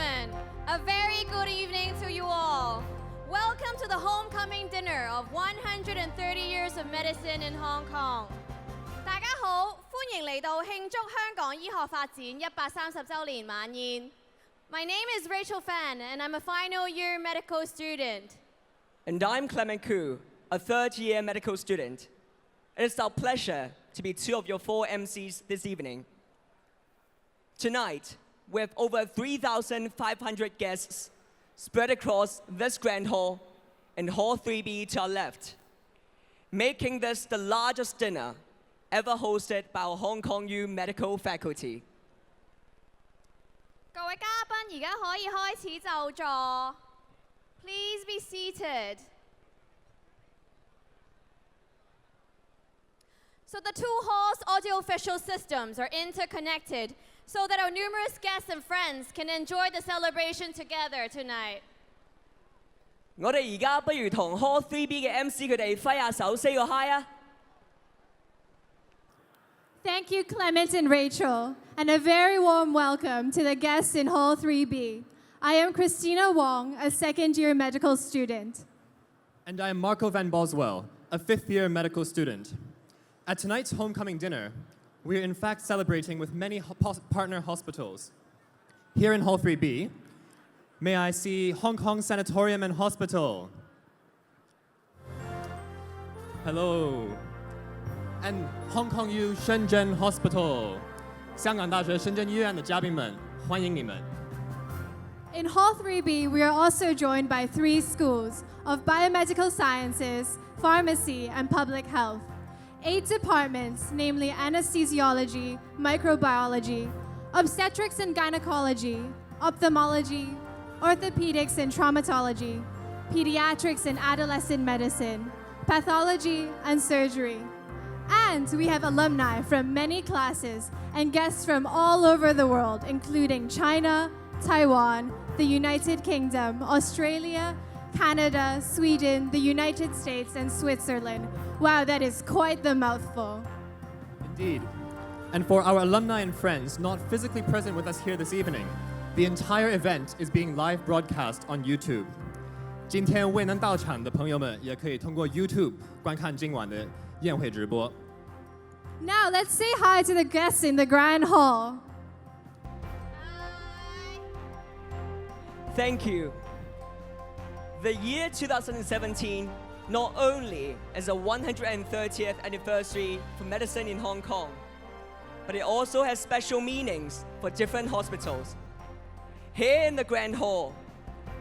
gentlemen, a very good evening to you all. Welcome to the homecoming dinner of 130 years of medicine in Hong Kong. 大家好，歡迎嚟到慶祝香港醫學發展130週年晚宴。My name is Rachel Fan, and I'm a final year medical student. And I'm Clement Koo, a third-year medical student. It is our pleasure to be two of your four MCs this evening. Tonight, we have over 3,500 guests spread across this grand hall and Hall 3B to our left, making this the largest dinner ever hosted by our Hong Kong U medical faculty. 各位嘉賓而家可以開始就座。Please be seated. So the two halls' audiovisual systems are interconnected so that our numerous guests and friends can enjoy the celebration together tonight. 我哋而家不如同 Hall 3B 嘅 MC 佢哋揮下手 say 個 hi 啊！ Thank you, Clement and Rachel, and a very warm welcome to the guests in Hall 3B. I am Christina Wong, a second-year medical student. And I am Marco Van Boswell, a fifth-year medical student. At tonight's homecoming dinner, we are in fact celebrating with many partner hospitals. Here in Hall 3B, may I see Hong Kong Sanatorium and Hospital. Hello. And Hong Kong U Shenzhen Hospital. 香港大学深圳医院的嘉宾们，欢迎你们。 In Hall 3B, we are also joined by 3 schools of biomedical sciences, pharmacy, and public health. 8 departments, namely anesthesiology, microbiology, obstetrics and gynecology, ophthalmology, orthopedics and traumatology, pediatrics and adolescent medicine, pathology, and surgery. And we have alumni from many classes and guests from all over the world, including China, Taiwan, the United Kingdom, Australia, Canada, Sweden, the United States, and Switzerland. Wow, that is quite the mouthful. Indeed. And for our alumni and friends not physically present with us here this evening, the entire event is being live broadcast on YouTube. 今天未能到场的朋友们也可以通过 YouTube 观看今晚的宴会直播。 Now let's say hi to the guests in the grand hall. Thank you. The year 2017 not only is a 130th anniversary for medicine in Hong Kong, but it also has special meanings for different hospitals. Here in the Grand Hall,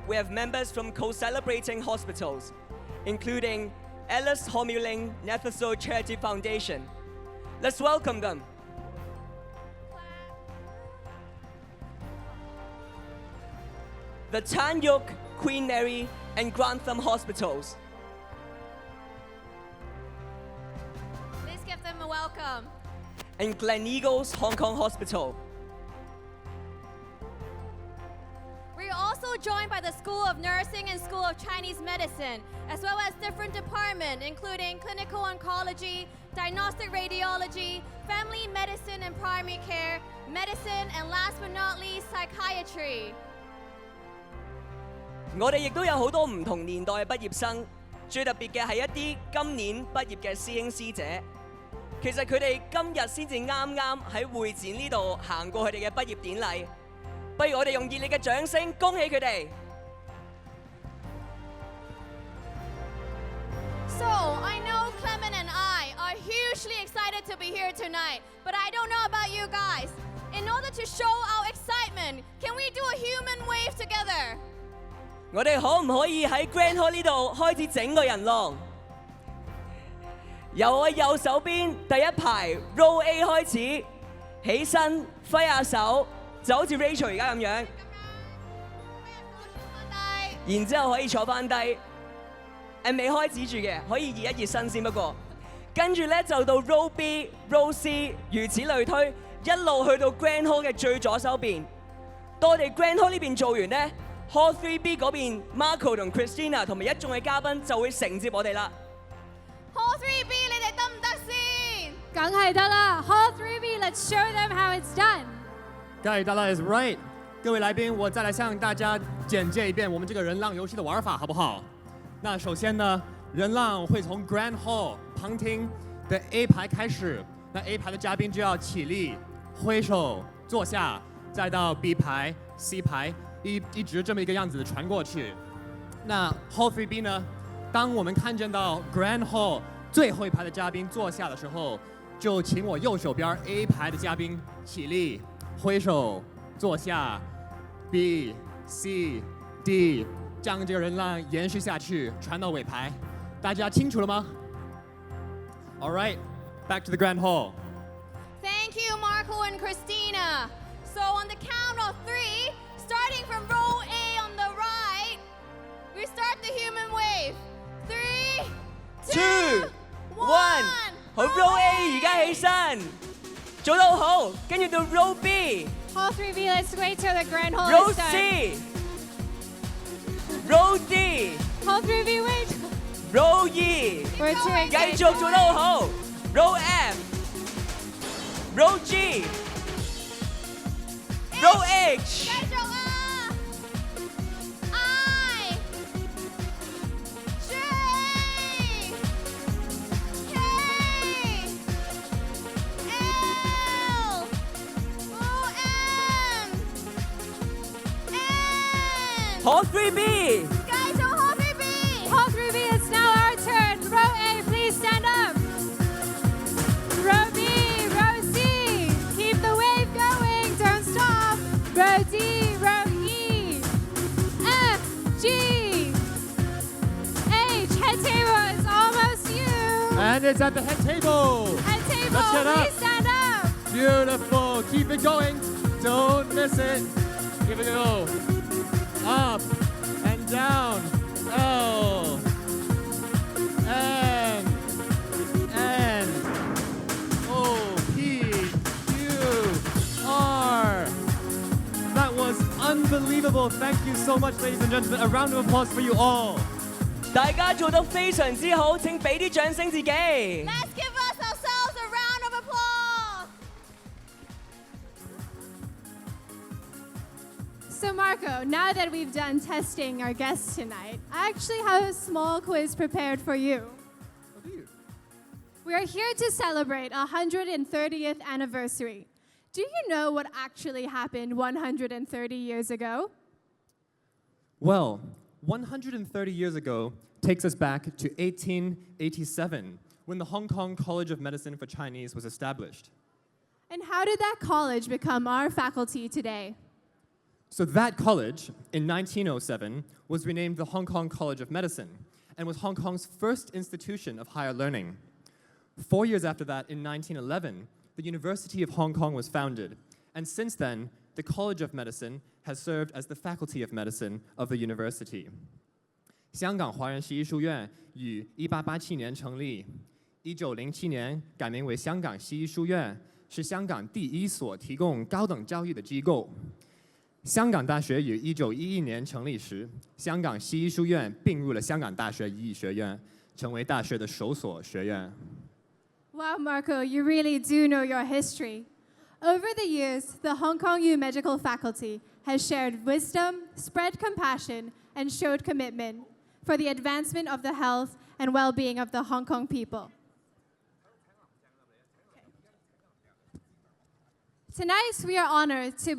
we have members from co-celebrating hospitals, including Ellis Homuling Netherso Charity Foundation. Let's welcome them. The Tan Yuk, Queen Mary, and Grantham Hospitals. Please give them a welcome. And Gleneagles Hong Kong Hospital. We are also joined by the School of Nursing and School of Chinese Medicine, as well as different departments, including clinical oncology, diagnostic radiology, family medicine and primary care, medicine, and last but not least, psychiatry. 我哋亦都有好多唔同年代嘅畢業生，最特別嘅係一啲今年畢業嘅師兄師姐。其實佢哋今日先至啱啱喺會展呢度行過佢哋嘅畢業典禮，不如我哋用熱烈嘅掌聲恭喜佢哋。So, I know Clement and I are hugely excited to be here tonight, but I don't know about you guys. In order to show our excitement, can we do a human wave together? 我哋可唔可以喺 Grand Hall 呢度開始整個人浪？由我右手邊第一排 Row A 開始，起身揮下手，就好似 Rachel 而家咁樣。然之後可以坐翻低。未開始住嘅，可以熱一熱身先。不過，跟住咧就到 Row B、Row C， 如此類推，一路去到 Grand Hall 嘅最左手邊。當我哋 Grand Hall 呢邊做完咧。Hall 3B 嗰邊 Marco 同 Christina 同埋一眾嘅嘉賓就會承接我哋啦。Hall 3B 你哋得唔得先？梗係得啦 Hall 3B, let's show them how it's done. Gaidala is right. 各位来宾，我再来向大家简介一遍我们这个人浪游戏的玩法，好不好？那首先呢，人浪会从 Grand Hall 旁听的 A 排开始，那 A 排的嘉宾就要起立、挥手、坐下，再到 B 排、C 排，一直这么一个样子传过去。那 Hall 3B 呢，当我们看见到 Grand Hall 最后一排的嘉宾坐下的时候，就请我右手边 A 排的嘉宾起立、挥手、坐下。B、C、D， 这样这个人浪延续下去，传到尾排，大家清楚了吗 ？All right, back to the Grand Hall. Thank you, Marco and Christina. So on the count of 3, starting from row A on the right, we start the human wave. 3, 2, 1， 好 Row A 而家起身，做得好，跟住到 Row B。Row Hall 3B, let's wait till the Grand Hall is done. C, Row D, Hall 3B, wait. Row E， We're too 繼 excited. 續做得好。Row M, Row G, Row H， 繼續啊 I, J, K, L, O, M, N. Hall 3B， 繼續 Hall 3B. Hall 3B, it's now our turn. Row A, please stand up. Row B, row C, keep the wave going, don't stop. Row D, row E, F, G, H, head table is almost you. And it's at the head table. Head table, Let's get up. please stand up. Beautiful. Keep it going. Don't miss it. Give it a go. Up and down. L. M. N. O. P. Q. R. That was unbelievable. Thank you so much, ladies and gentlemen. A round of applause for you all. 大家做得非常之好，請俾啲掌聲自己。Let's give ourselves a round of applause. So Marco, now that we've done testing our guests tonight, I actually have a small quiz prepared for you. We are here to celebrate our 130th anniversary. Do you know what actually happened 130 years ago? Well, 130 years ago takes us back to 1887, when the Hong Kong College of Medicine for Chinese was established. And how did that college become our faculty today? So that college, in 1907, was renamed the Hong Kong College of Medicine and was Hong Kong's first institution of higher learning. 4 years after that, in 1911, the University of Hong Kong was founded, and since then, the College of Medicine has served as the Faculty of Medicine of the university. 香港华人西医书院于1887年成立，1907年改名为香港西医书院，是香港第一所提供高等教育的机构。香港大学于1911年成立时，香港西医书院并入了香港大学医学院，成为大学的首所学院。Wow, Marco, you really do know your history. Over the years, the Hong Kong U Medical Faculty has shared wisdom, spread compassion, and showed commitment for the advancement of the health and well-being of the Hong Kong people. Tonight, we are honored to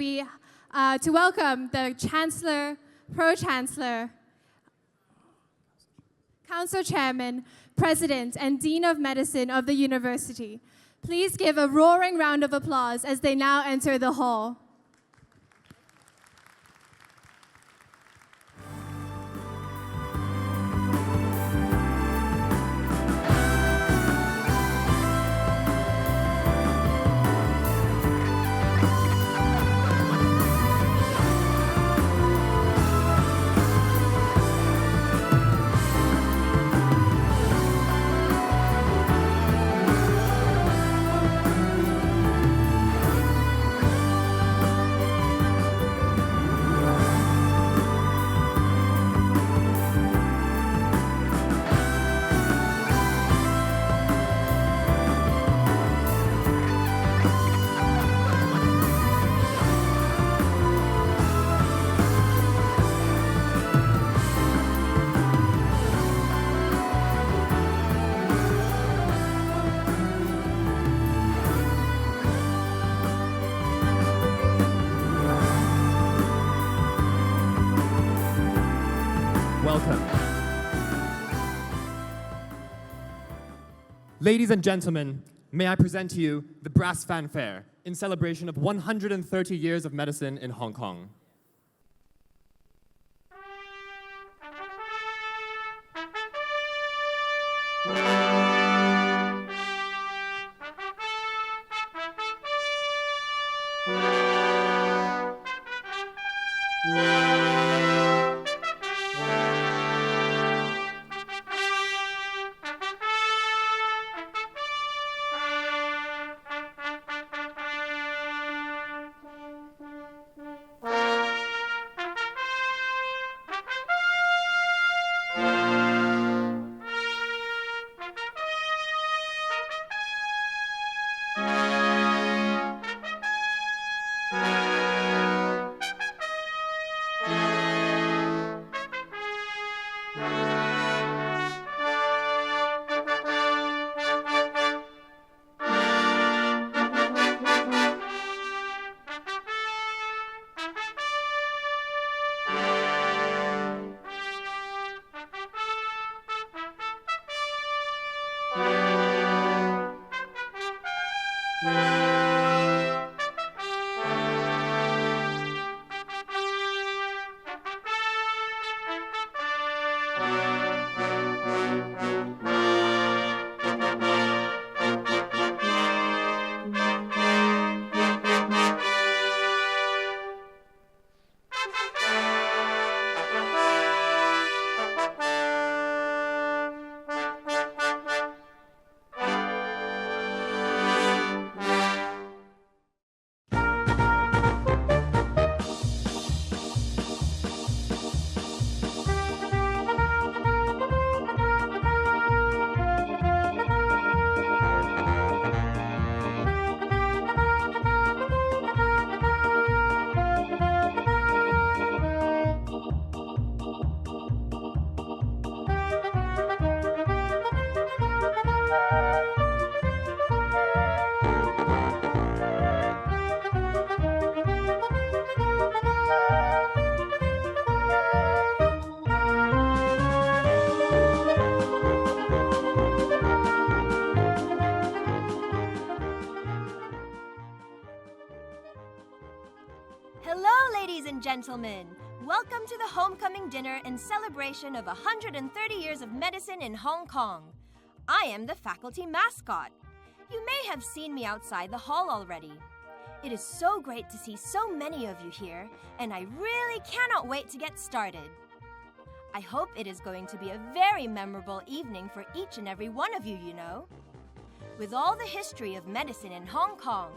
welcome the Chancellor, Pro-Chancellor, Council Chairman, President, and Dean of Medicine of the University. Please give a roaring round of applause as they now enter the hall. welcome. Ladies and gentlemen, may I present to you the Brass Fanfare in celebration of 130 years of medicine in Hong Kong. Hello, ladies and gentlemen. Welcome to the homecoming dinner in celebration of 130 years of medicine in Hong Kong. I am the faculty mascot. You may have seen me outside the hall already. It is so great to see so many of you here, and I really cannot wait to get started. I hope it is going to be a very memorable evening for each and every one of you, you know. With all the history of medicine in Hong Kong.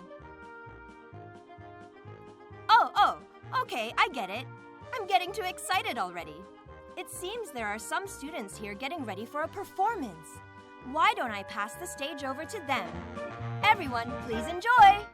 Oh, okay, I get it. I'm getting too excited already. It seems there are some students here getting ready for a performance. Why don't I pass the stage over to them? Everyone, please enjoy!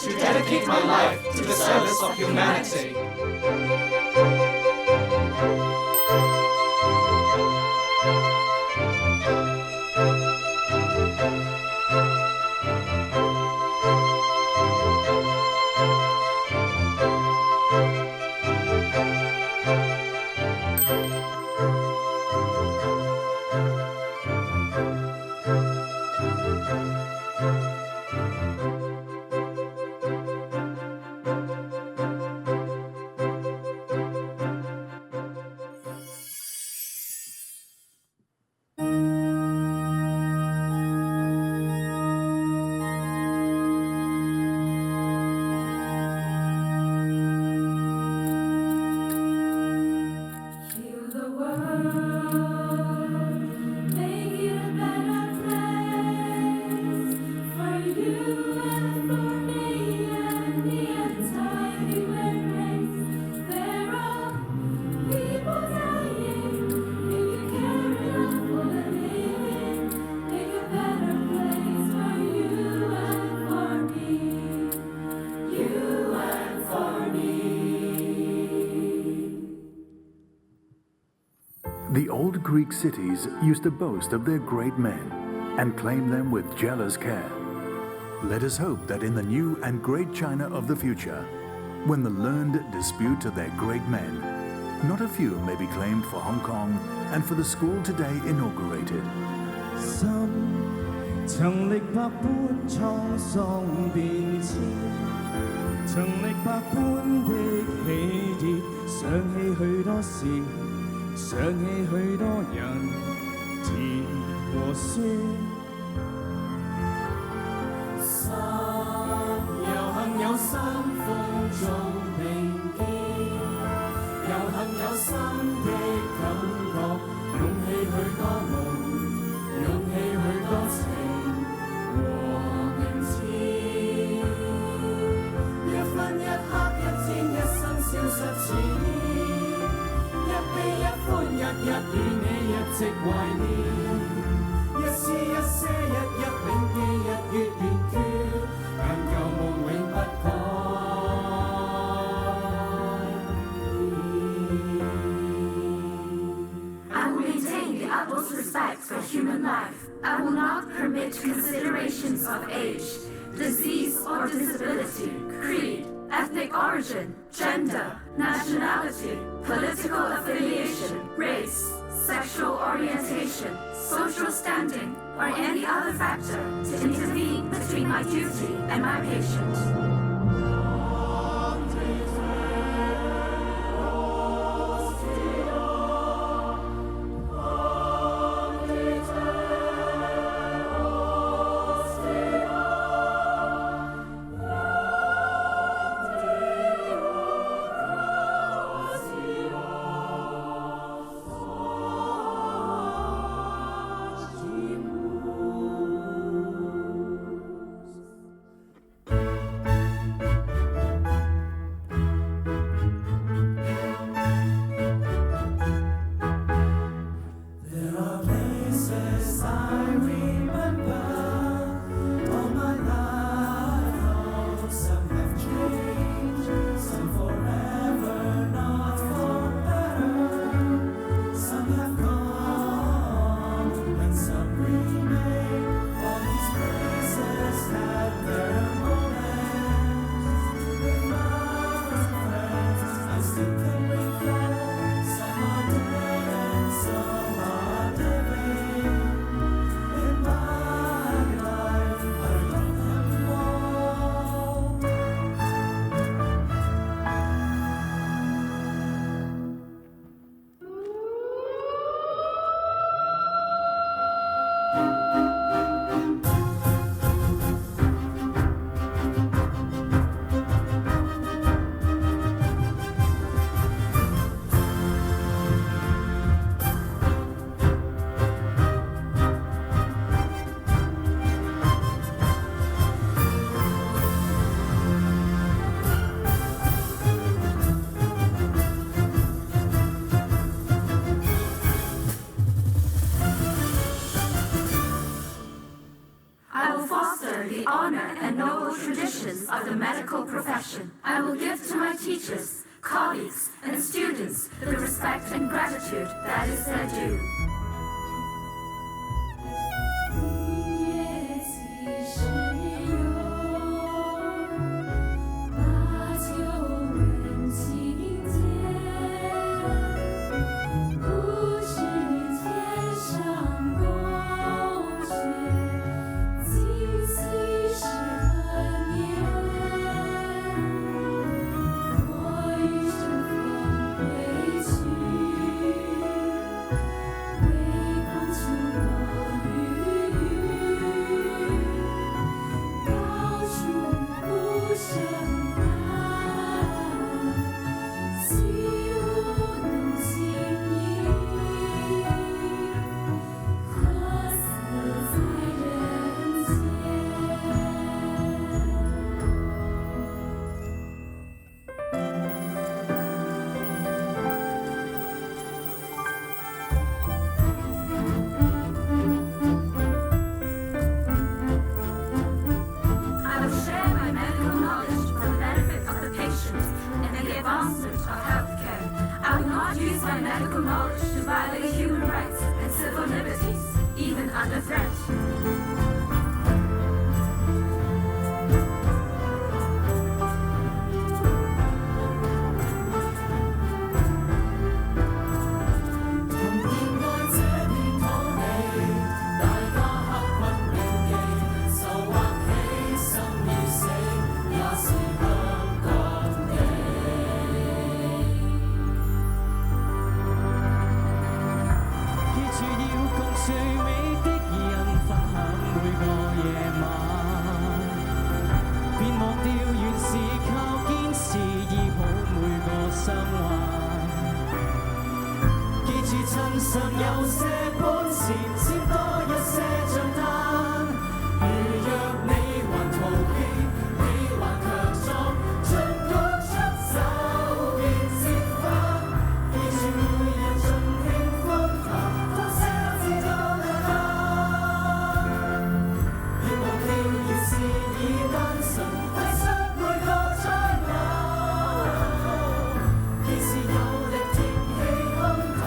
To dedicate my life to the service of humanity. The old Greek cities used to boast of their great men and claim them with jealous care. Let us hope that in the new and great China of the future, when the learned dispute of their great men, not a few may be claimed for Hong Kong and for the school today inaugurated. 心曾歷百般滄桑變遷，曾歷百般的起跌，想起許多事，想起許多人，甜和酸。心有幸有新風中並肩，有幸有新的感覺，湧起許多夢。 湧起許多情和明天，一分一刻一天一生消失前，一悲一歡日日與你一直懷念，一絲一些日日銘記日月圓缺，但舊夢永不改。 utmost respect for human life. I will not permit considerations of age, disease or disability, creed, ethnic origin, gender, nationality, political affiliation, race, sexual orientation, social standing, or any other factor to intervene between my duty and my patient. Of the medical profession. I will give to my teachers, colleagues, and students the respect and gratitude that is their due. I will not use my medical knowledge to violate human rights and civil liberties, even under threat.神有些本事，接多一些賬單。如若你還逃避，你還強壯，盡管出手便折返。記住每日盡興歡談，多些自多兩單。別忘掉原是以單純帶出每個災難。既是有力鐵氣胸膛。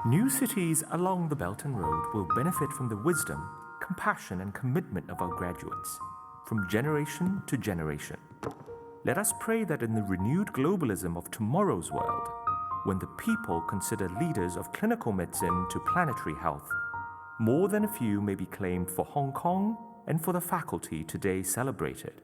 New cities along the Belt and Road will benefit from the wisdom, compassion, and commitment of our graduates, from generation to generation. Let us pray that in the renewed globalism of tomorrow's world, when the people consider leaders of clinical medicine to planetary health, more than a few may be claimed for Hong Kong and for the faculty today celebrated.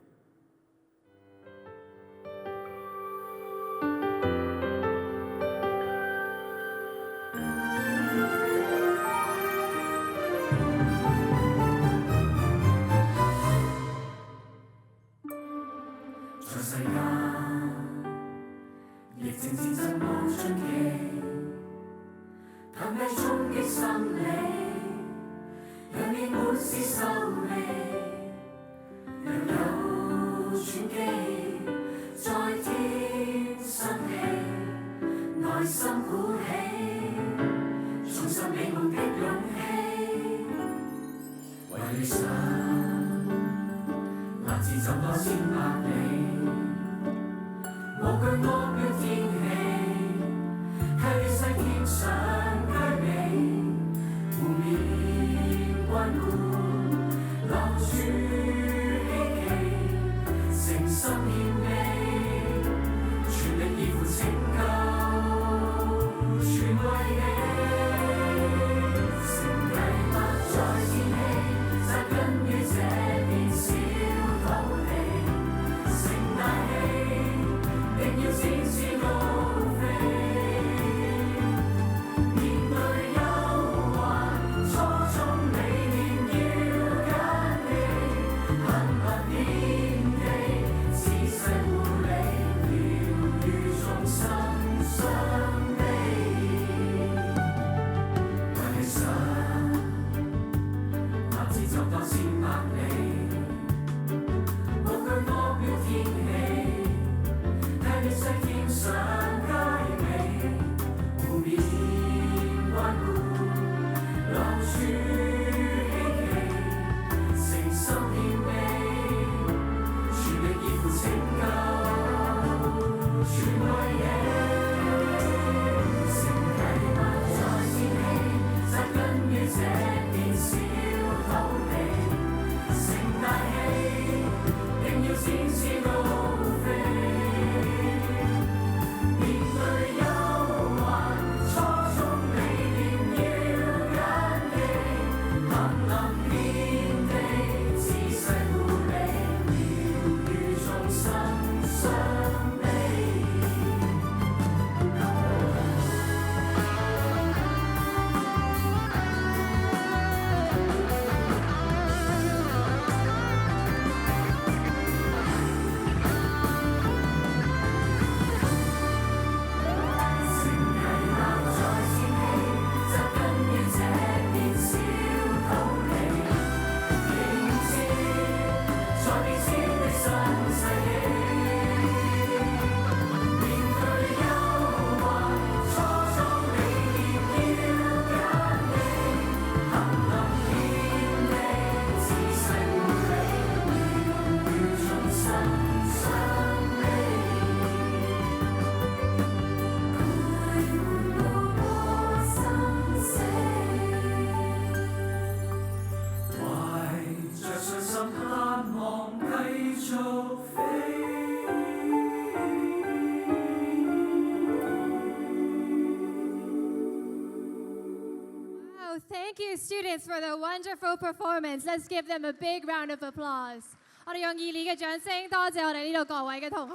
Wow, thank you, students, for the wonderful performance. Let's give them a big round of applause. 我哋用熱烈嘅掌聲，多謝我哋呢度各位嘅同學。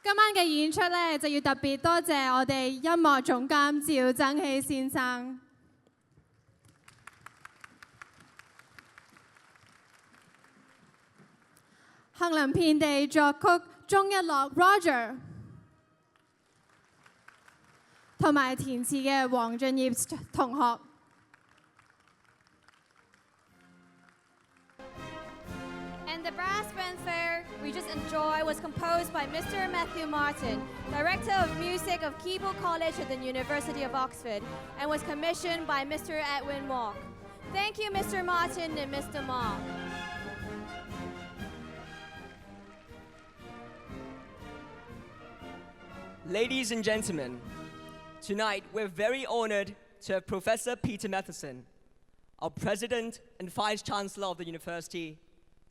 今晚嘅演出咧，就要特別多謝我哋音樂總監趙增熹先生。杏林遍地作曲鍾一樂 Roger， 同埋填詞嘅黃俊業同學。And the brass fanfare we just enjoyed was composed by Mr. Matthew Martin, Director of Music of Keble College at the University of Oxford, and was commissioned by Mr. Edwin Mock. Thank you, Mr. Martin and Mr. Mock. Ladies and gentlemen, tonight we're very honored to have Professor Peter Matheson, our President and Vice Chancellor of the University,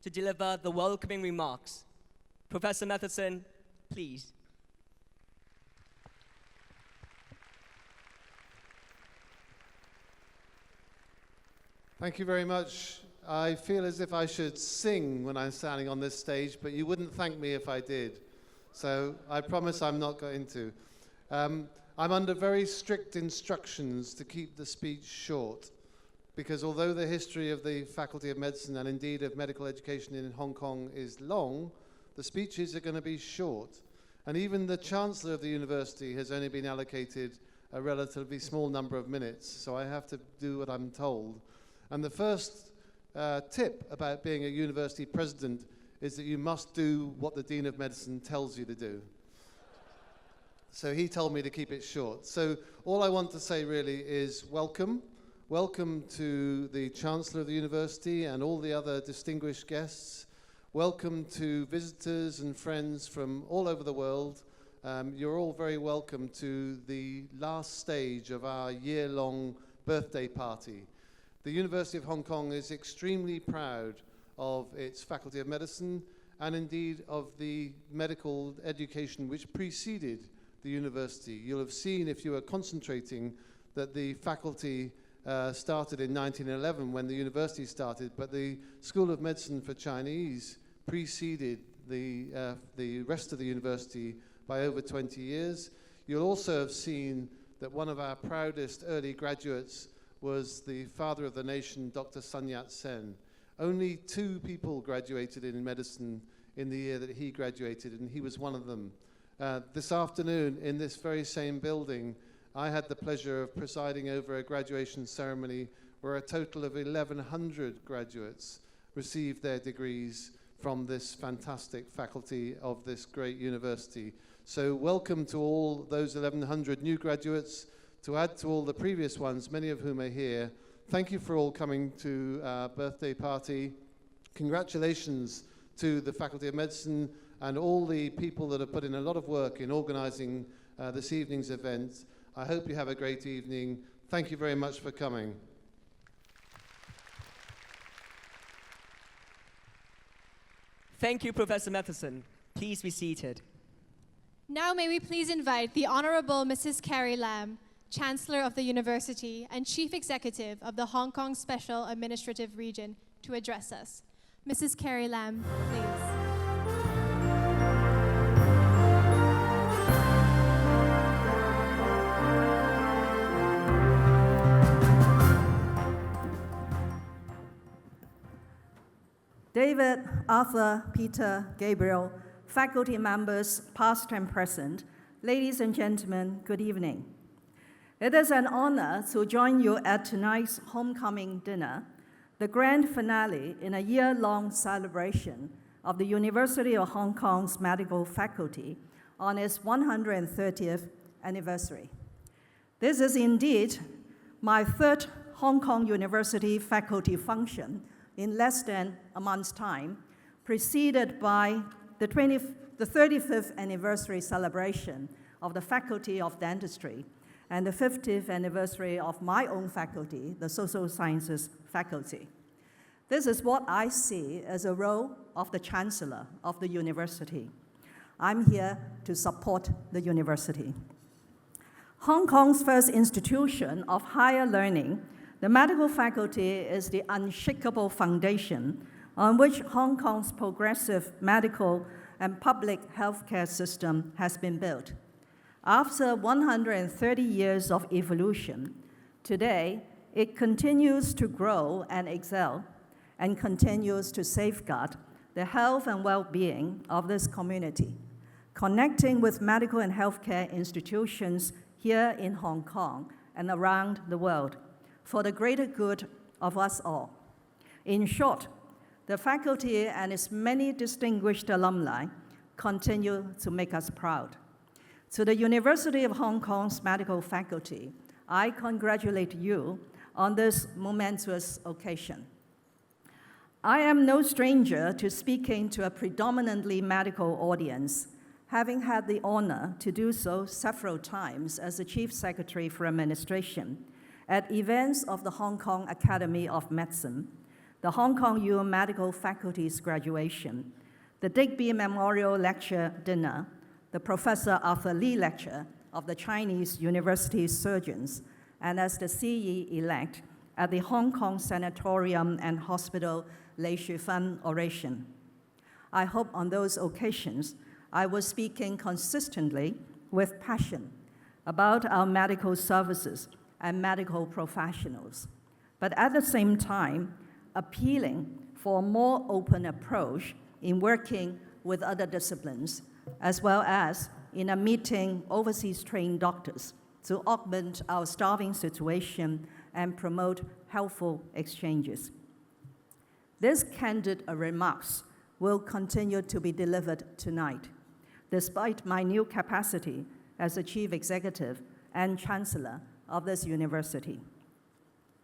to deliver the welcoming remarks. Professor Matheson, please. Thank you very much. I feel as if I should sing when I'm standing on this stage, but you wouldn't thank me if I did. So I promise I'm not going to. I'm under very strict instructions to keep the speech short, because although the history of the Faculty of Medicine and indeed of medical education in Hong Kong is long, the speeches are going to be short. And even the Chancellor of the university has only been allocated a relatively small number of minutes, so I have to do what I'm told. And the first tip about being a university president is that you must do what the Dean of Medicine tells you to do. So he told me to keep it short. So all I want to say really is welcome. Welcome to the Chancellor of the University and all the other distinguished guests. Welcome to visitors and friends from all over the world. You're all very welcome to the last stage of our year-long birthday party. The University of Hong Kong is extremely proud of its Faculty of Medicine and indeed of the medical education which preceded the university. You'll have seen, if you were concentrating, that the faculty started in 1911 when the university started, but the School of Medicine for Chinese preceded the rest of the university by over 20 years. You'll also have seen that one of our proudest early graduates was the father of the nation, Dr. Sun Yat-sen. Only 2 people graduated in medicine in the year that he graduated, and he was one of them. This afternoon, in this very same building, I had the pleasure of presiding over a graduation ceremony where a total of 1,100 graduates received their degrees from this fantastic faculty of this great university. So welcome to all those 1,100 new graduates, to add to all the previous ones, many of whom are here. Thank you for all coming to our birthday party. Congratulations to the Faculty of Medicine and all the people that have put in a lot of work in organizing this evening's event. I hope you have a great evening. Thank you very much for coming. Thank you, Professor Matheson. Please be seated. Now may we please invite the Honorable Mrs. Carrie Lam, Chancellor of the University and Chief Executive of the Hong Kong Special Administrative Region, to address us. Mrs. Carrie Lam, please. David, Arthur, Peter, Gabriel, faculty members past and present, ladies and gentlemen, good evening. It is an honor to join you at tonight's homecoming dinner. the grand finale in a year-long celebration of the University of Hong Kong's medical faculty on its 130th anniversary. This is indeed my third Hong Kong University faculty function in less than a month's time, preceded by the 35th anniversary celebration of the Faculty of Dentistry and the 50th anniversary of my own faculty, the Social Sciences faculty. This is what I see as a role of the Chancellor of the university. I'm here to support the university. Hong Kong's first institution of higher learning, the medical faculty is the unshakable foundation on which Hong Kong's progressive medical and public healthcare system has been built. After 130 years of evolution, today it continues to grow and excel and continues to safeguard the health and well-being of this community, connecting with medical and healthcare institutions here in Hong Kong and around the world for the greater good of us all. In short, the faculty and its many distinguished alumni continue to make us proud. To the University of Hong Kong's medical faculty, I congratulate you on this momentous occasion. I am no stranger to speaking to a predominantly medical audience, having had the honor to do so several times as the Chief Secretary for Administration at events of the Hong Kong Academy of Medicine, the Hong Kong U Medical Faculty's graduation, the Digby Memorial Lecture Dinner, the Professor Arthur Lee Lecture of the Chinese University Surgeons, and as the CE-elect at the Hong Kong Sanatorium and Hospital Lei Shufan oration. I hope on those occasions I was speaking consistently with passion about our medical services and medical professionals, but at the same time appealing for a more open approach in working with other disciplines, as well as in a meeting overseas trained doctors to augment our staffing situation and promote helpful exchanges. These candid remarks will continue to be delivered tonight, despite my new capacity as the Chief Executive and Chancellor of this university,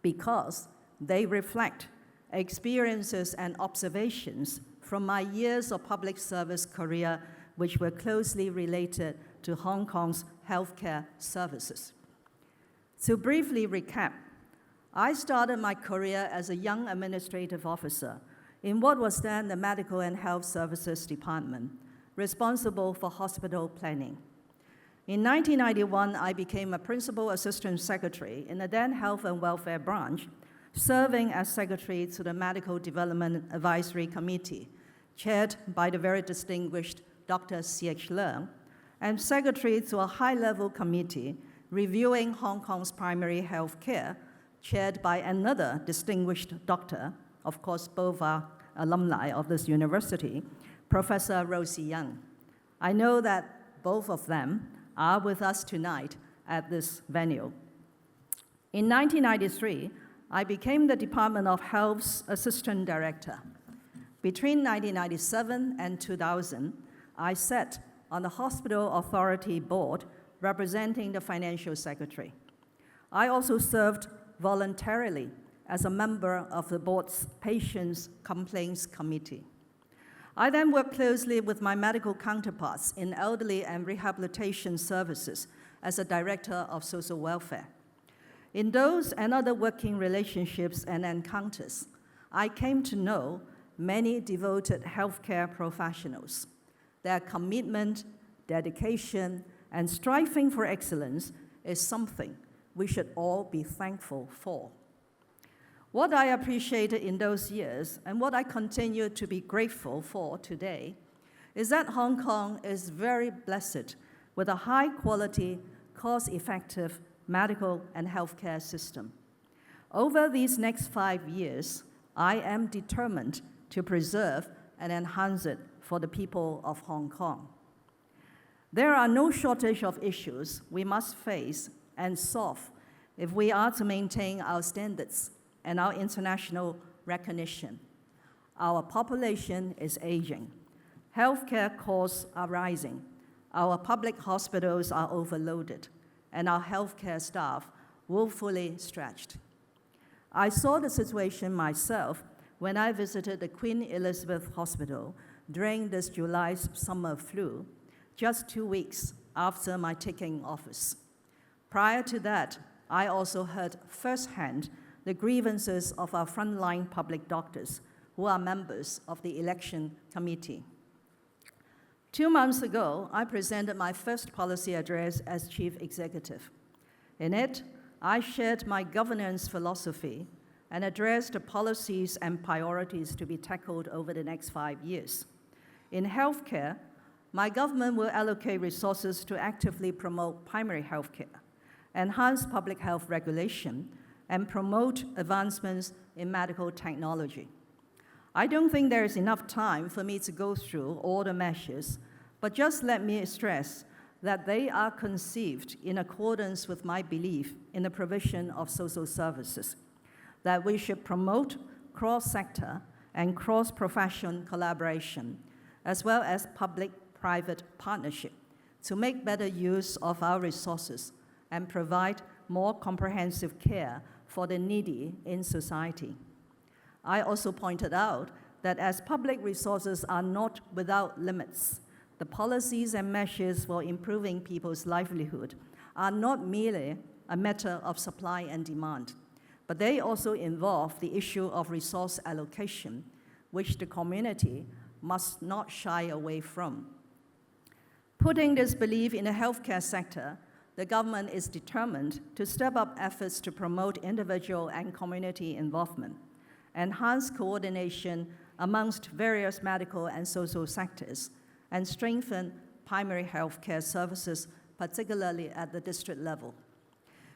because they reflect experiences and observations from my years of public service career which were closely related to Hong Kong's healthcare services. To briefly recap, I started my career as a young administrative officer in what was then the Medical and Health Services Department, responsible for hospital planning. In 1991, I became a Principal Assistant Secretary in the then Health and Welfare Branch, serving as Secretary to the Medical Development Advisory Committee, chaired by the very distinguished Dr. C.H. Leung, and Secretary to a high-level committee reviewing Hong Kong's primary health care, chaired by another distinguished doctor, of course both are alumni of this university, Professor Rosie Young. I know that both of them are with us tonight at this venue. In 1993, I became the Department of Health's Assistant Director. Between 1997 and 2000, I sat on the Hospital Authority Board representing the Financial Secretary. I also served voluntarily as a member of the board's Patients Complaints Committee. I then worked closely with my medical counterparts in elderly and rehabilitation services as a director of social welfare. In those and other working relationships and encounters, I came to know many devoted healthcare professionals. Their commitment, dedication, and striving for excellence is something we should all be thankful for. What I appreciated in those years, and what I continue to be grateful for today, is that Hong Kong is very blessed with a high-quality, cost-effective medical and healthcare system. Over these next 5 years, I am determined to preserve and enhance it for the people of Hong Kong. There are no shortage of issues we must face and solve if we are to maintain our standards and our international recognition. Our population is aging. Healthcare costs are rising. Our public hospitals are overloaded, and our healthcare staff woefully stretched. I saw the situation myself when I visited the Queen Elizabeth Hospital during this July's summer flu, just 2 weeks after my taking office. Prior to that, I also heard firsthand the grievances of our frontline public doctors who are members of the election committee. 2 months ago, I presented my first policy address as chief executive. In it, I shared my governance philosophy and addressed the policies and priorities to be tackled over the next 5 years. In healthcare, my government will allocate resources to actively promote primary healthcare, enhance public health regulation, and promote advancements in medical technology. I don't think there is enough time for me to go through all the measures, but just let me stress that they are conceived in accordance with my belief in the provision of social services, that we should promote cross-sector and cross-profession collaboration, as well as public-private partnership, to make better use of our resources and provide more comprehensive care for the needy in society. I also pointed out that as public resources are not without limits, the policies and measures for improving people's livelihood are not merely a matter of supply and demand, but they also involve the issue of resource allocation, which the community must not shy away from. Putting this belief in the healthcare sector, the government is determined to step up efforts to promote individual and community involvement, enhance coordination amongst various medical and social sectors, and strengthen primary healthcare services, particularly at the district level.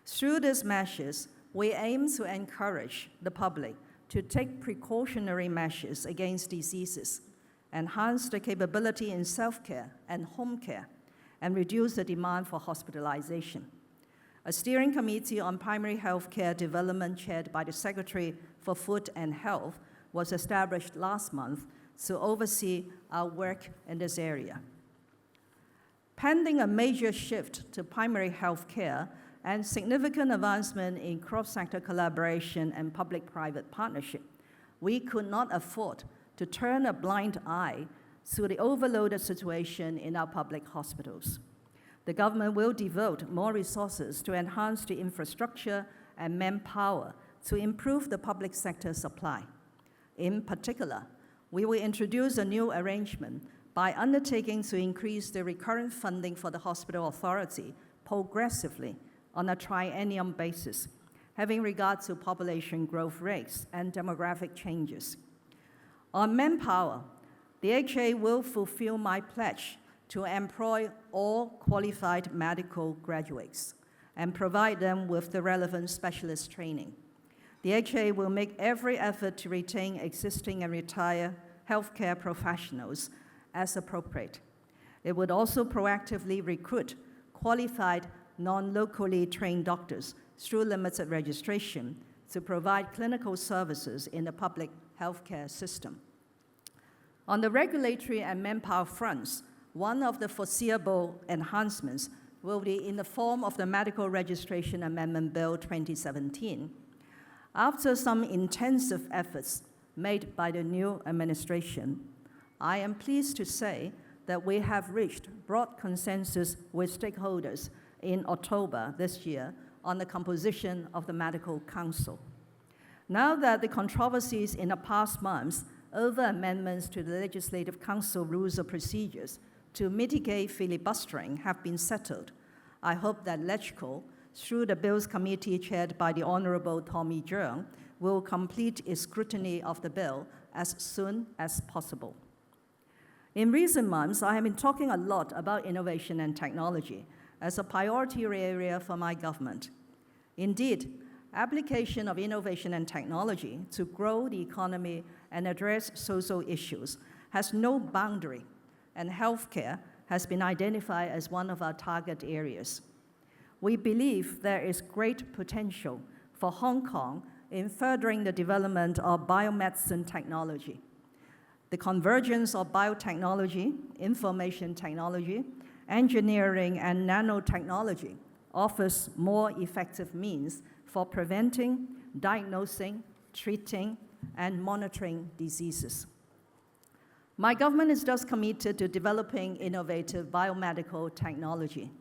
Through these measures, we aim to encourage the public to take precautionary measures against diseases, enhance the capability in self-care and home care, and reduce the demand for hospitalization. A steering committee on primary health care development chaired by the Secretary for Food and Health was established last month to oversee our work in this area. Pending a major shift to primary health care and significant advancement in cross-sector collaboration and public-private partnership, we could not afford to turn a blind eye to the overloaded situation in our public hospitals. The government will devote more resources to enhance the infrastructure and manpower to improve the public sector supply. In particular, we will introduce a new arrangement by undertaking to increase the recurrent funding for the hospital authority progressively on a triennial basis, having regard to population growth rates and demographic changes. On manpower, the HA will fulfill my pledge to employ all qualified medical graduates and provide them with the relevant specialist training. The HA will make every effort to retain existing and retired healthcare professionals as appropriate. It would also proactively recruit qualified non-locally trained doctors through limited registration to provide clinical services in the public healthcare system. On the regulatory and manpower fronts, one of the foreseeable enhancements will be in the form of the Medical Registration Amendment Bill 2017. After some intensive efforts made by the new administration, I am pleased to say that we have reached broad consensus with stakeholders in October this year on the composition of the Medical Council. Now that the controversies in the past months over amendments to the Legislative Council rules of procedures to mitigate filibustering have been settled, I hope that LegCo, through the Bills Committee chaired by the Honorable Tommy Cheung, will complete its scrutiny of the bill as soon as possible. In recent months, I have been talking a lot about innovation and technology as a priority area for my government. Indeed, application of innovation and technology to grow the economy and address social issues has no boundary, and healthcare has been identified as one of our target areas. We believe there is great potential for Hong Kong in furthering the development of biomedicine technology. The convergence of biotechnology, information technology, engineering, and nanotechnology offers more effective means for preventing, diagnosing, treating, and monitoring diseases. My government is thus committed to developing innovative biomedical technology.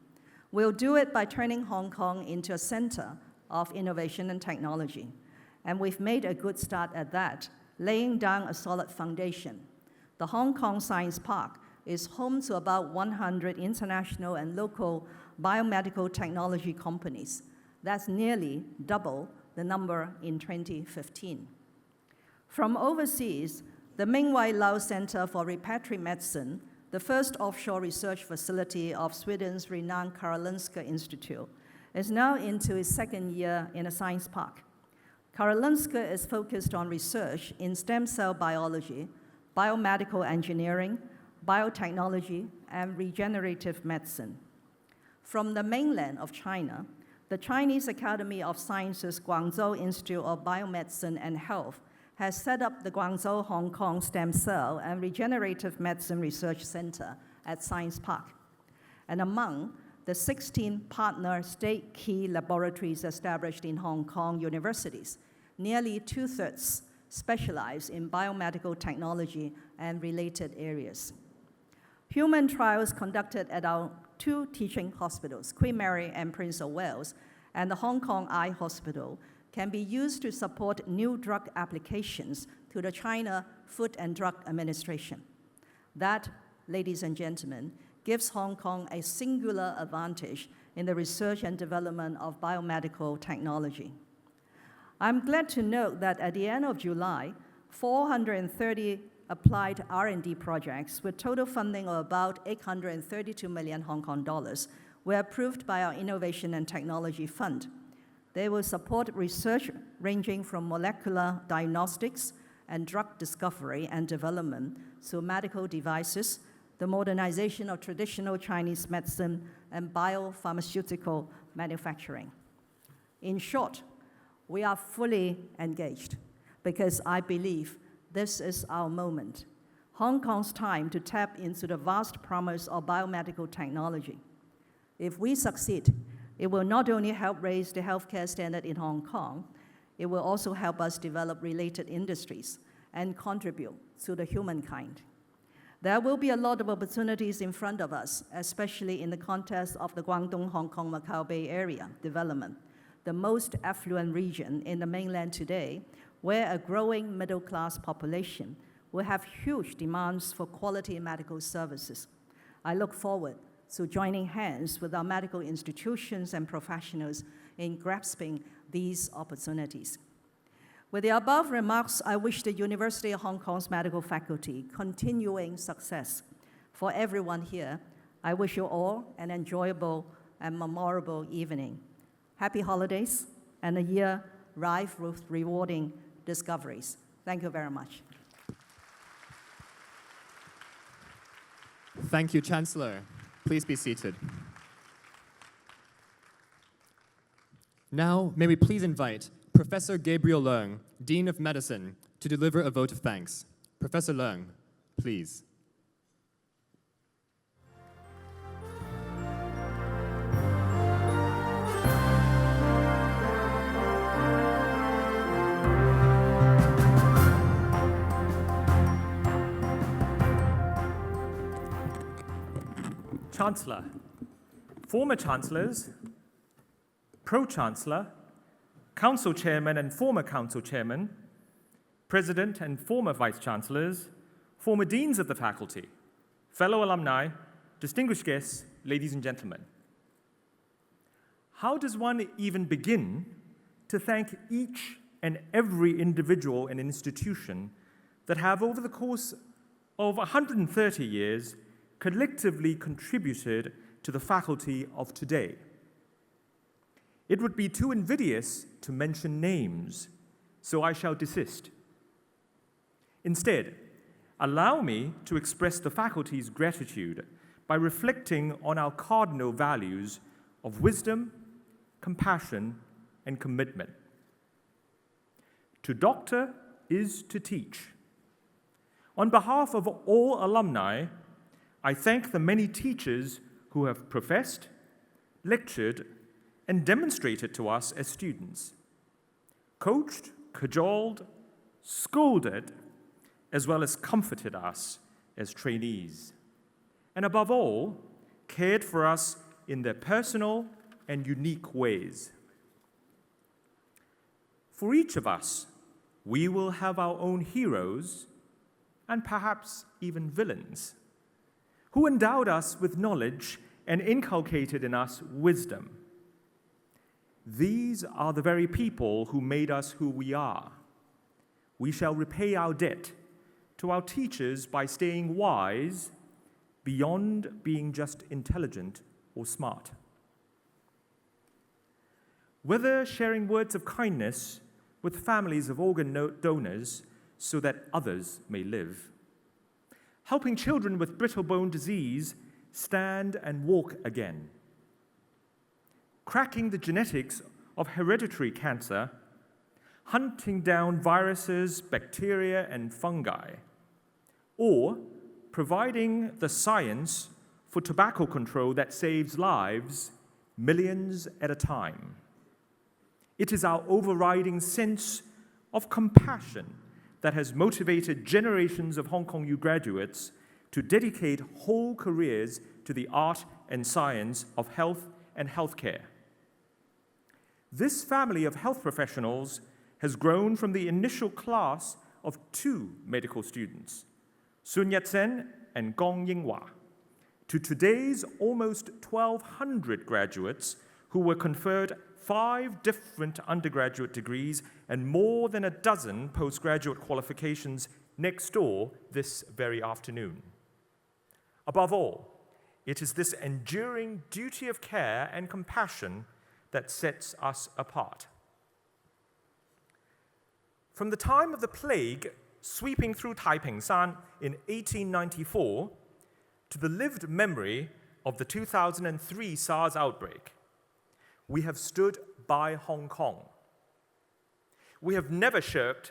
We'll do it by turning Hong Kong into a center of innovation and technology. And we've made a good start at that, laying down a solid foundation. The Hong Kong Science Park is home to about 100 international and local biomedical technology companies. That's nearly double the number in 2015. From overseas, the Ming Wai Lau Center for Repatriate Medicine, the first offshore research facility of Sweden's renowned Karolinska Institute, is now into its second year in a science park. Karolinska is focused on research in stem cell biology, biomedical engineering, biotechnology, and regenerative medicine. From the mainland of China, the Chinese Academy of Sciences Guangzhou Institute of Biomedicine and Health has set up the Guangzhou Hong Kong Stem Cell and Regenerative Medicine Research Center at Science Park. And among the 16 partner state key laboratories established in Hong Kong universities, nearly 2/3 specialize in biomedical technology and related areas. Human trials conducted at our 2 teaching hospitals, Queen Mary and Prince of Wales, and the Hong Kong Eye Hospital, can be used to support new drug applications to the China Food and Drug Administration. That, ladies and gentlemen, gives Hong Kong a singular advantage in the research and development of biomedical technology. I'm glad to note that at the end of July, 430 applied R&D projects with total funding of about 832 million Hong Kong dollars were approved by our Innovation and Technology Fund. They will support research ranging from molecular diagnostics and drug discovery and development to medical devices, the modernization of traditional Chinese medicine, and biopharmaceutical manufacturing. In short, we are fully engaged because I believe this is our moment, Hong Kong's time to tap into the vast promise of biomedical technology. If we succeed, it will not only help raise the healthcare standard in Hong Kong, it will also help us develop related industries and contribute to the humankind. There will be a lot of opportunities in front of us, especially in the context of the Guangdong, Hong Kong, Macau Bay Area development, the most affluent region in the mainland today, where a growing middle-class population will have huge demands for quality medical services. I look forward to joining hands with our medical institutions and professionals in grasping these opportunities. With the above remarks, I wish the University of Hong Kong's medical faculty continuing success. For everyone here, I wish you all an enjoyable and memorable evening. Happy holidays and a year rife with rewarding discoveries. Thank you very much. Thank you, Chancellor. Please be seated. Now, may we please invite Professor Gabriel Leung, Dean of Medicine, to deliver a vote of thanks. Professor Leung, please. Chancellor, former Chancellors, Pro-Chancellor, Council Chairman and former Council Chairman, President and former Vice-Chancellors, former Deans of the Faculty, fellow alumni, distinguished guests, ladies and gentlemen. How does one even begin to thank each and every individual and institution that have, over the course of 130 years, collectively contributed to the faculty of today? It would be too invidious to mention names, so I shall desist. Instead, allow me to express the faculty's gratitude by reflecting on our cardinal values of wisdom, compassion, and commitment. To doctor is to teach. On behalf of all alumni, I thank the many teachers who have professed, lectured, and demonstrated to us as students, coached, cajoled, scolded, as well as comforted us as trainees, and above all, cared for us in their personal and unique ways. For each of us, we will have our own heroes and perhaps even villains who endowed us with knowledge and inculcated in us wisdom. These are the very people who made us who we are. We shall repay our debt to our teachers by staying wise beyond being just intelligent or smart. Whether sharing words of kindness with families of organ donors so that others may live, helping children with brittle bone disease stand and walk again, cracking the genetics of hereditary cancer, hunting down viruses, bacteria, and fungi, or providing the science for tobacco control that saves lives millions at a time. It is our overriding sense of compassion that has motivated generations of Hong Kong U graduates to dedicate whole careers to the art and science of health and healthcare. This family of health professionals has grown from the initial class of 2 medical students, Sun Yat-sen and Gong Yinghua, to today's almost 1,200 graduates who were conferred 5 different undergraduate degrees and more than a dozen postgraduate qualifications next door this very afternoon. Above all, it is this enduring duty of care and compassion that sets us apart. From the time of the plague sweeping through Taiping-san in 1894 to the lived memory of the 2003 SARS outbreak, we have stood by Hong Kong. We have never shirked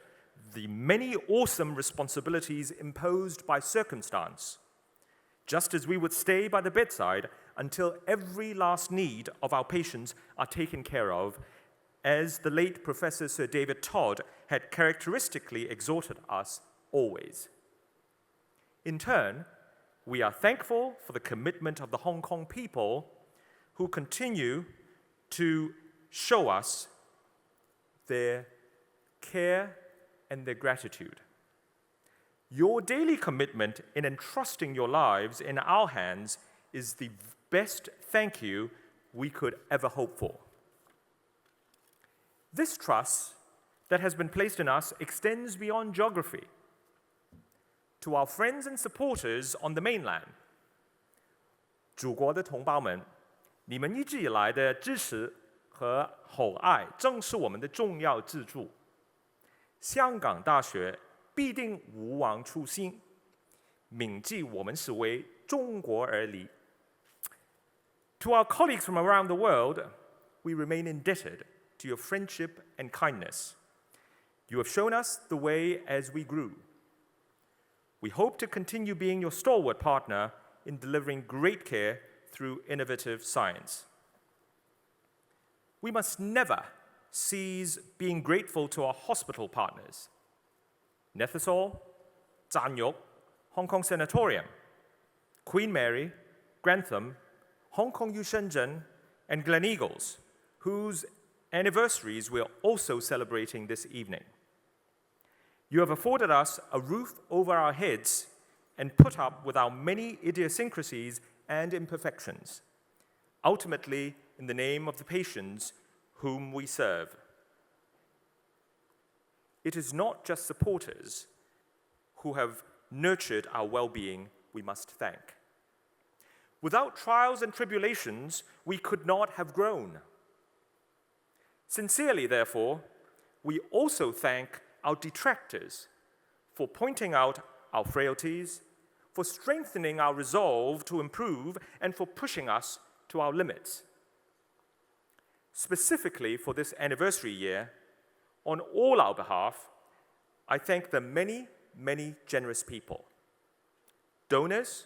the many awesome responsibilities imposed by circumstance, just as we would stay by the bedside until every last need of our patients are taken care of, as the late Professor Sir David Todd had characteristically exhorted us always. In turn, we are thankful for the commitment of the Hong Kong people who continue to show us their care and their gratitude. Your daily commitment in entrusting your lives in our hands is the best thank you we could ever hope for. This trust that has been placed in us extends beyond geography. To our friends and supporters on the mainland, 祖国的同胞们，你们一直以来的支持和厚爱正是我们的重要支柱。香港大学必定勿忘初心，铭记我们是为中国而立。To our colleagues from around the world, we remain indebted to your friendship and kindness. You have shown us the way as we grew. We hope to continue being your stalwart partner in delivering great care through innovative science. We must never cease being grateful to our hospital partners. Nethasol, Zanyok, Hong Kong Sanatorium, Queen Mary, Grantham, Hong Kong U Shenzhen, and Gleneagles, whose anniversaries we're also celebrating this evening. You have afforded us a roof over our heads and put up with our many idiosyncrasies and imperfections, ultimately in the name of the patients whom we serve. It is not just supporters who have nurtured our well-being we must thank. Without trials and tribulations, we could not have grown. Sincerely, therefore, we also thank our detractors for pointing out our frailties, for strengthening our resolve to improve, and for pushing us to our limits. Specifically for this anniversary year, On all our behalf, I thank the many, many generous people, donors,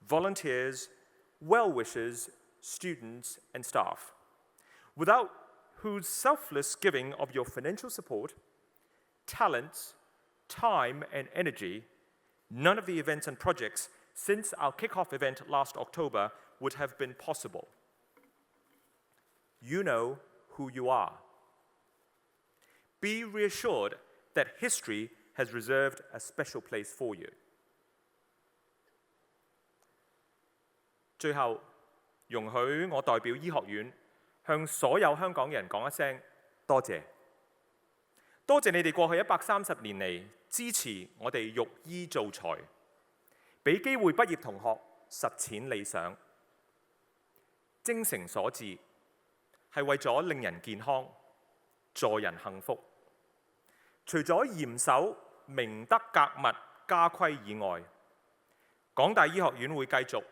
volunteers, well-wishers, students, and staff, without whose selfless giving of your financial support, talents, time, and energy, none of the events and projects since our kickoff event last October would have been possible. You know who you are. Be reassured that history has reserved a special place for you. 最後，容許我代表醫學院向所有香港人講一聲多謝。多謝你哋過去130年嚟支持我哋育醫造才，俾機會畢業同學實踐理想。精誠所至係為咗令人健康，助人幸福。除咗嚴守明德格物家規以外，港大醫學院會繼續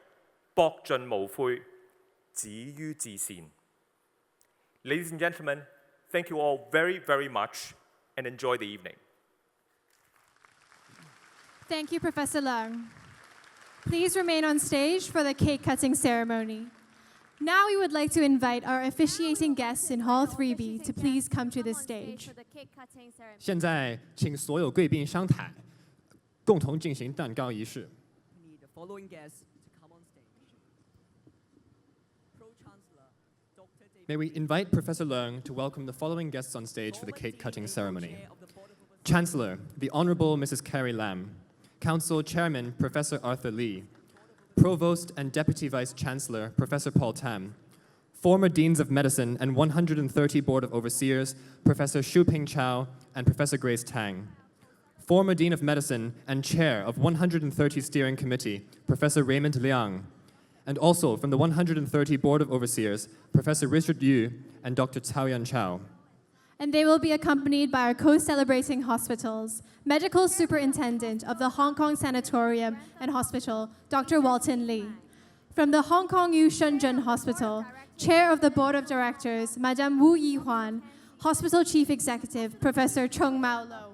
博盡無悔，止於至善。Ladies and gentlemen, thank you all very, very much and enjoy the evening. Thank you, Professor Leung. Please remain on stage for the cake cutting ceremony. Now we would like to invite our officiating guests in Hall 3B to please come to the stage. 现在，请所有贵宾上台，共同进行蛋糕仪式。 We need the following guests to come on stage. Pro-Chancellor, Dr. David May we invite Professor Leung to welcome the following guests on stage for the cake cutting ceremony. Chancellor, the Honorable Mrs. Carrie Lam. Council Chairman, Professor Arthur Lee. Provost and Deputy Vice Chancellor, Professor Paul Tam. Former Deans of Medicine and 130 Board of Overseers, Professor Shu-Ping Chow and Professor Grace Tang. Former Dean of Medicine and Chair of 130 Steering Committee, Professor Raymond Liang. And also from the 130 Board of Overseers, Professor Richard Yu and Dr. Cao Yan Chow. And they will be accompanied by our co-celebrating hospitals, Medical Superintendent of the Hong Kong Sanatorium and Hospital, Dr. Walton Lee. From the Hong Kong Yu Shenzhen Hospital, Chair of the Board of Directors, Madame Wu Yihuan, Hospital Chief Executive, Professor Chung Mao Lo.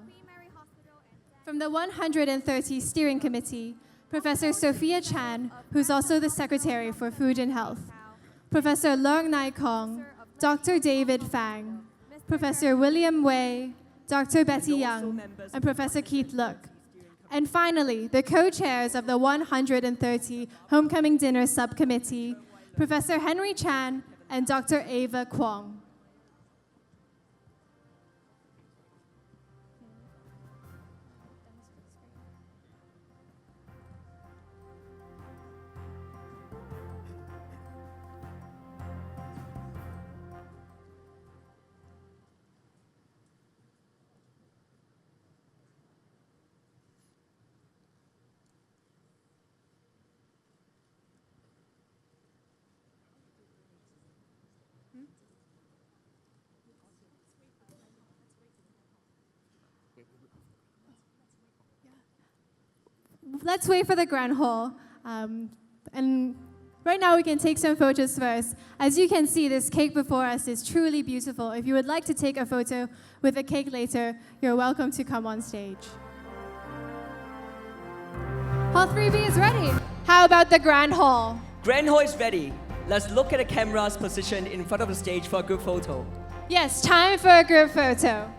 From the 130 Steering Committee, Professor Sophia Chan, who's also the Secretary for Food and Health, Professor Leung Nai Kong, Dr. David Fang, Professor William Wei, Dr. Betty Young, and Professor Keith Look. And finally, the co-chairs of the 130 Homecoming Dinner Subcommittee, Professor Henry Chan and Dr. Ava Kwong. Let's wait for the grand hall. And right now we can take some photos first. As you can see, this cake before us is truly beautiful. If you would like to take a photo with the cake later, you're welcome to come on stage. Hall 3B is ready. How about the grand hall? Grand Hall is ready. Let's look at the cameras positioned in front of the stage for a group photo. Yes, time for a group photo.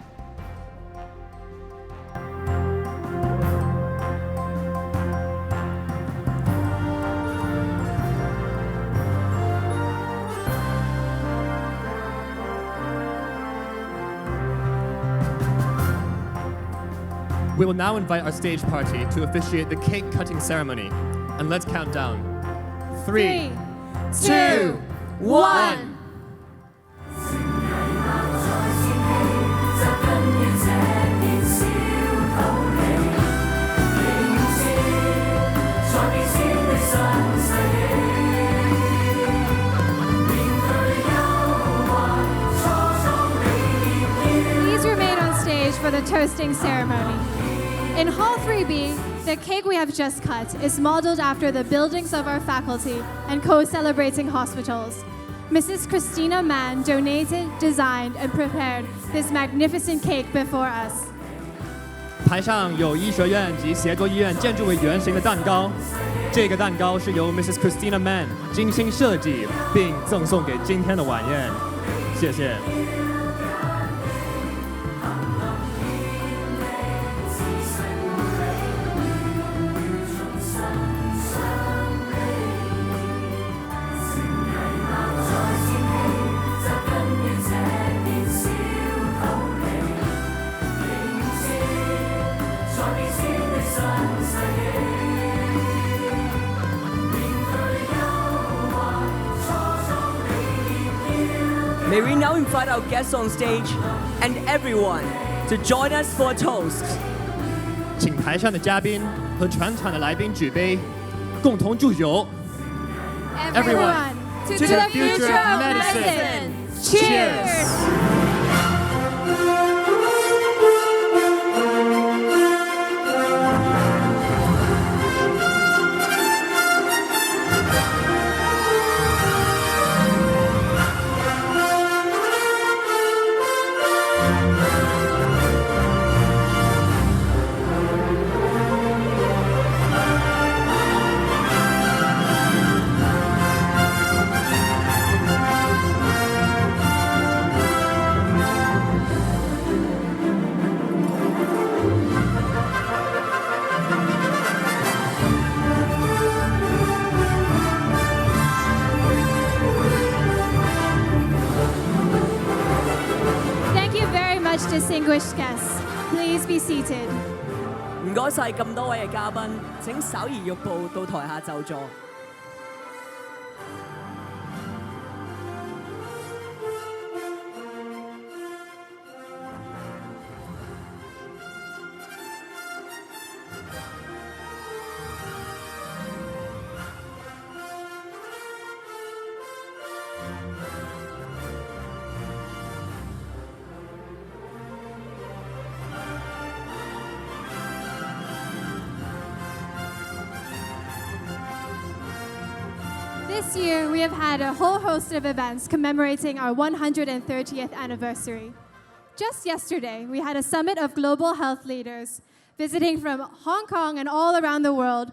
We will now invite our stage party to officiate the cake cutting ceremony. And let's count down. 3, 2, 1. Please remain on stage for the toasting ceremony. In Hall 3B, the cake we have just cut is modeled after the buildings of our faculty and co-celebrating hospitals. Mrs. Christina Mann donated, designed, and prepared this magnificent cake before us. 台上有医学院及协作医院建筑为原型的蛋糕，这个蛋糕是由 Mrs. Christina Mann 精心设计并赠送给今天的晚宴，谢谢。May we now invite our guests on stage and everyone to join us for a toast. 请台上的嘉宾和全场的来宾举杯，共同祝酒。Everyone, to the future of medicine. Cheers! Thank you very much, distinguished guests. Please be seated. 唔該晒咁多位嘅嘉賓，請稍移玉步到台下就座。This year, we have had a whole host of events commemorating our 130th anniversary. Just yesterday, we had a summit of global health leaders visiting from Hong Kong and all around the world,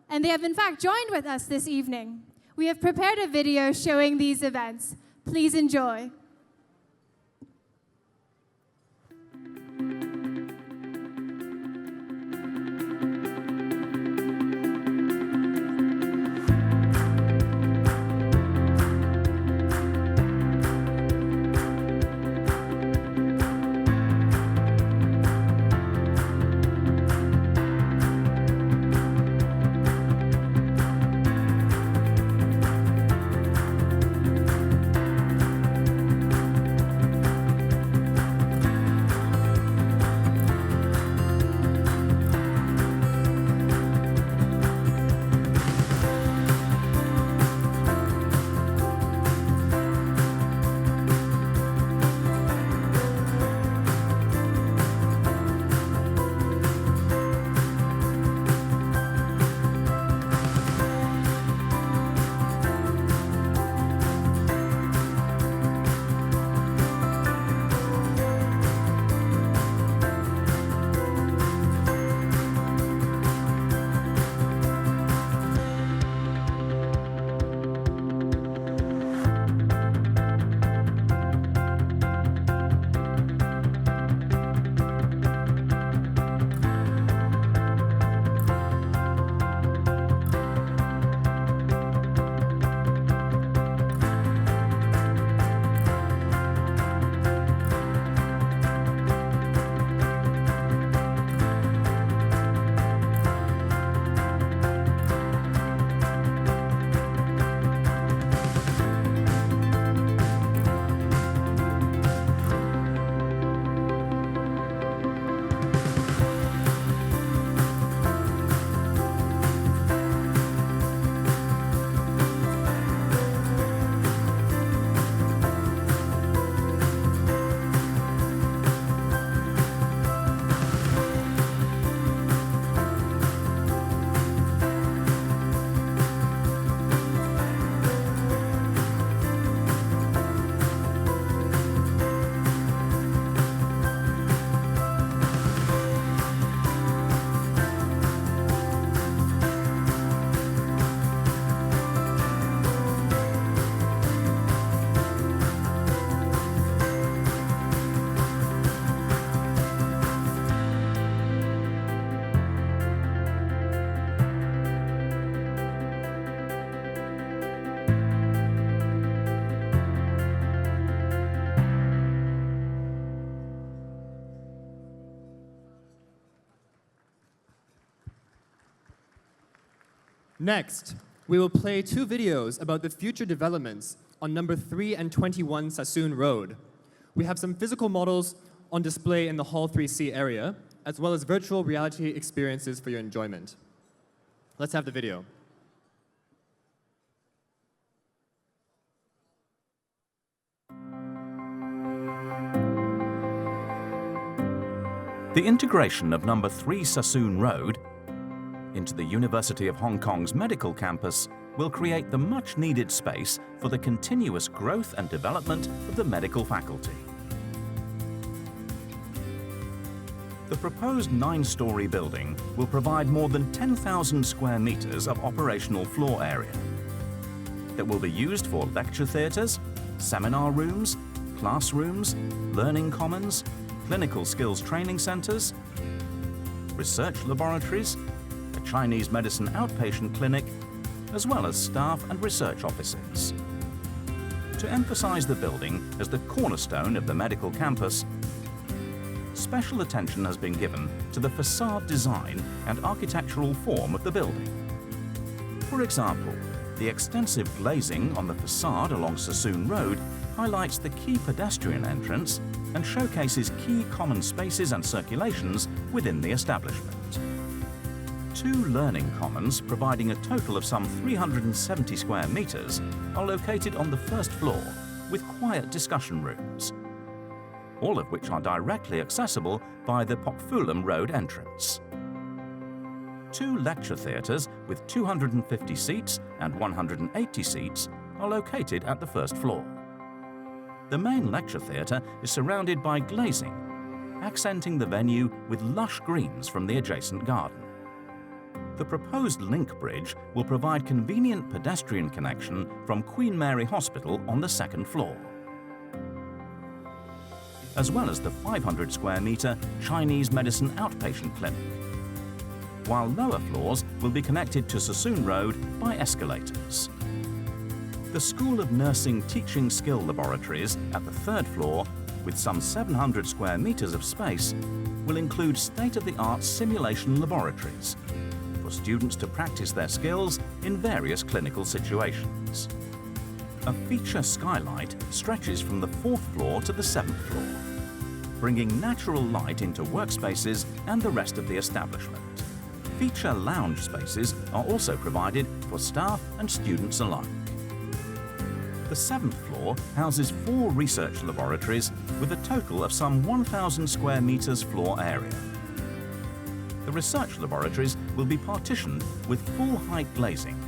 and they have in fact joined with us this evening. We have prepared a video showing these events. Please enjoy. Next, we will play 2 videos about the future developments on number 3 and 21 Sassoon Road. We have some physical models on display in the Hall 3C area, as well as virtual reality experiences for your enjoyment. Let's have the video. The integration of number 3 Sassoon Road into the University of Hong Kong's medical campus will create the much-needed space for the continuous growth and development of the medical faculty. The proposed 9-story building will provide more than 10,000 square meters of operational floor area that will be used for lecture theatres, seminar rooms, classrooms, learning commons, clinical skills training centres, research laboratories, a Chinese medicine outpatient clinic, as well as staff and research offices. To emphasise the building as the cornerstone of the medical campus, special attention has been given to the facade design and architectural form of the building. For example, the extensive glazing on the facade along Sassoon Road highlights the key pedestrian entrance and showcases key common spaces and circulations within the establishment. 2 learning commons, providing a total of some 370 square meters, are located on the first floor with quiet discussion rooms, all of which are directly accessible by the Pok Fullam Road entrance. 2 lecture theatres with 250 seats and 180 seats are located at the first floor. The main lecture theatre is surrounded by glazing, accenting the venue with lush greens from the adjacent garden. The proposed link bridge will provide convenient pedestrian connection from Queen Mary Hospital on the 2nd floor, as well as the 500 square metre Chinese medicine outpatient clinic, while lower floors will be connected to Sassoon Road by escalators. The School of Nursing Teaching Skill Laboratories at the 3rd floor, with some 700 square metres of space, will include state-of-the-art simulation laboratories for students to practice their skills in various clinical situations. A feature skylight stretches from the 4th floor to the 7th floor, bringing natural light into workspaces and the rest of the establishment. Feature lounge spaces are also provided for staff and students alike. The 7th floor houses 4 research laboratories with a total of some 1,000 square meters floor area. The research laboratories will be partitioned with full-height glazing,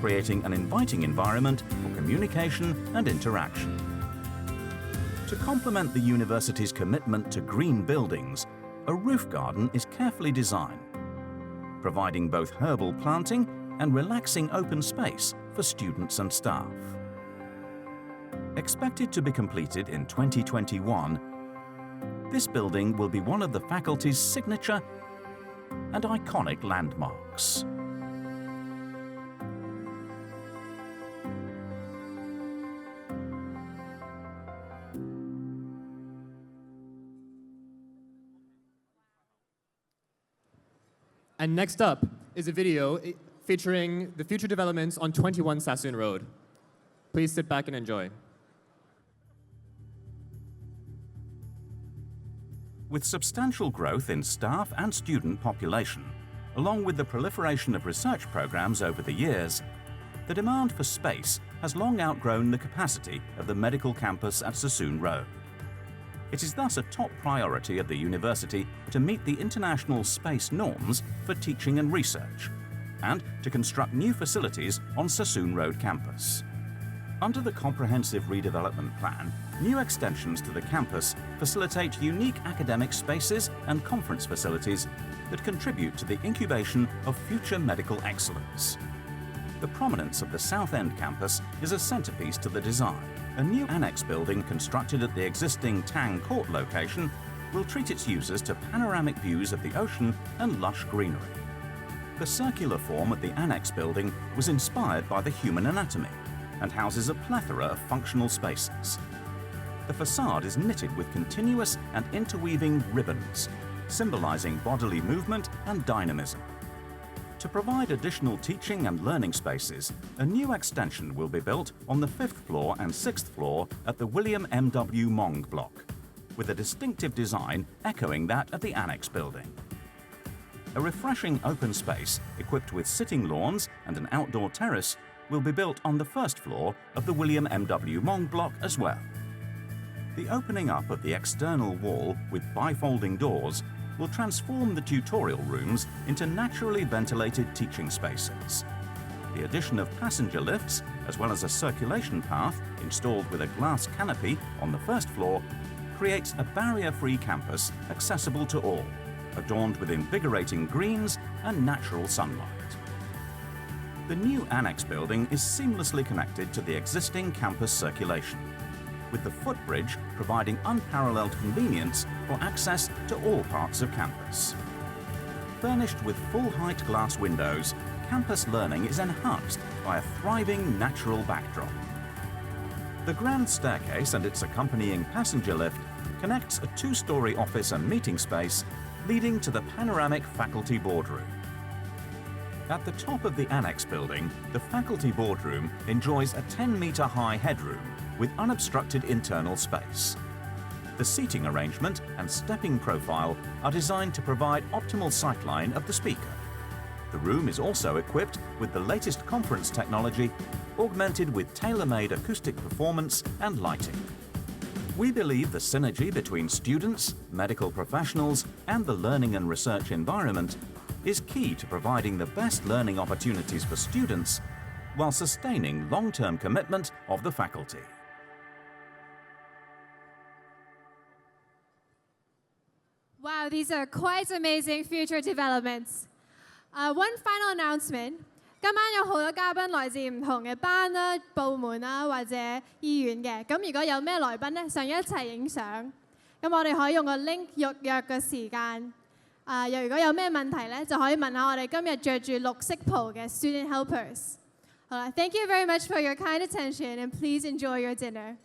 creating an inviting environment for communication and interaction. To complement the university's commitment to green buildings, a roof garden is carefully designed, providing both herbal planting and relaxing open space for students and staff. Expected to be completed in 2021, this building will be one of the faculty's signature and iconic landmarks. And next up is a video featuring the future developments on 21 Sassoon Road. Please sit back and enjoy. With substantial growth in staff and student population, along with the proliferation of research programs over the years, the demand for space has long outgrown the capacity of the medical campus at Sassoon Road. It is thus a top priority of the university to meet the international space norms for teaching and research, and to construct new facilities on Sassoon Road campus. Under the Comprehensive Redevelopment Plan, new extensions to the campus facilitate unique academic spaces and conference facilities that contribute to the incubation of future medical excellence. The prominence of the South End campus is a centerpiece to the design. A new annex building constructed at the existing Tang Court location will treat its users to panoramic views of the ocean and lush greenery. The circular form of the annex building was inspired by the human anatomy and houses a plethora of functional spaces. The facade is knitted with continuous and interweaving ribbons, symbolizing bodily movement and dynamism. To provide additional teaching and learning spaces, a new extension will be built on the 5th floor and 6th floor at the William M.W. Mong block, with a distinctive design echoing that of the annex building. A refreshing open space equipped with sitting lawns and an outdoor terrace will be built on the 1st floor of the William M.W. Mong block as well. The opening up of the external wall with bifolding doors will transform the tutorial rooms into naturally ventilated teaching spaces. The addition of passenger lifts, as well as a circulation path installed with a glass canopy on the 1st floor, creates a barrier-free campus accessible to all, adorned with invigorating greens and natural sunlight. The new annex building is seamlessly connected to the existing campus circulation, with the footbridge providing unparalleled convenience for access to all parts of campus. Furnished with full-height glass windows, campus learning is enhanced by a thriving natural backdrop. The grand staircase and its accompanying passenger lift connects a 2-story office and meeting space leading to the panoramic faculty boardroom. At the top of the annex building, the faculty boardroom enjoys a 10-meter high headroom with unobstructed internal space. The seating arrangement and stepping profile are designed to provide optimal sightline of the speaker. The room is also equipped with the latest conference technology, augmented with tailor-made acoustic performance and lighting. We believe the synergy between students, medical professionals, and the learning and research environment is key to providing the best learning opportunities for students while sustaining long-term commitment of the faculty. Wow, these are quite amazing future developments. One final announcement. 今晚有好多嘉賓來自唔同嘅班啦、部門啦或者醫院嘅。咁如果有咩來賓咧，想一齊影相，咁我哋可以用個 link 預約嘅時間。又如果有咩問題咧，就可以問下我哋今日着住綠色袍嘅 student helpers。好啦，thank you very much for your kind attention and please enjoy your dinner.